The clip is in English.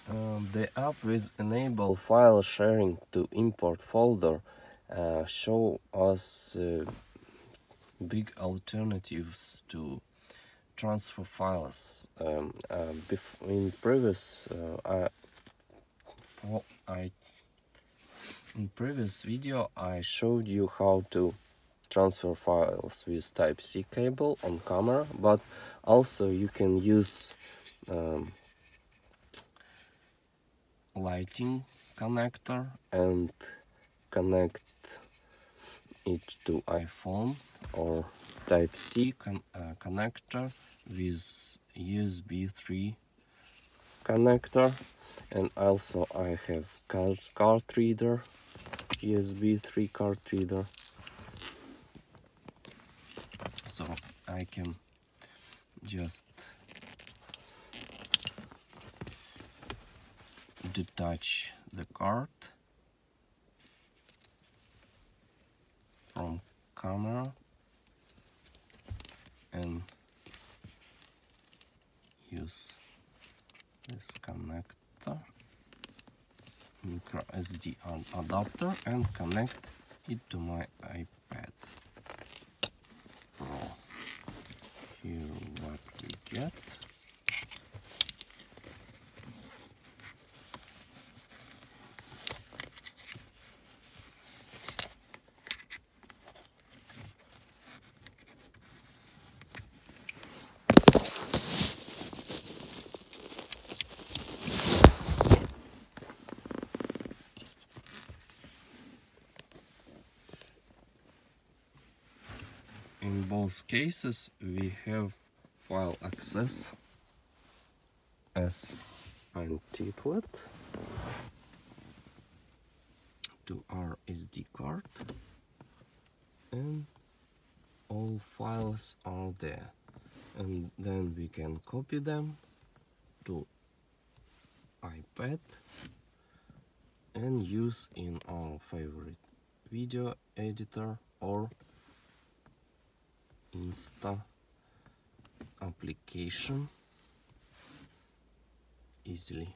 The app with enable file sharing to import folder show us big alternatives to transfer files. In previous video I showed you how to transfer files with Type-C cable on camera, but also you can use lighting connector and connect it to iPhone, or Type-C connector with USB 3 connector, and also I have card reader, USB 3 card reader, so I can just detach the card from camera and use this connector, micro SD adapter, and connect it to my iPad Pro. Here what we get. In both cases we have file access as untitled to our SD card, and all files are there, and then we can copy them to iPad and use in our favorite video editor or Insta application easily.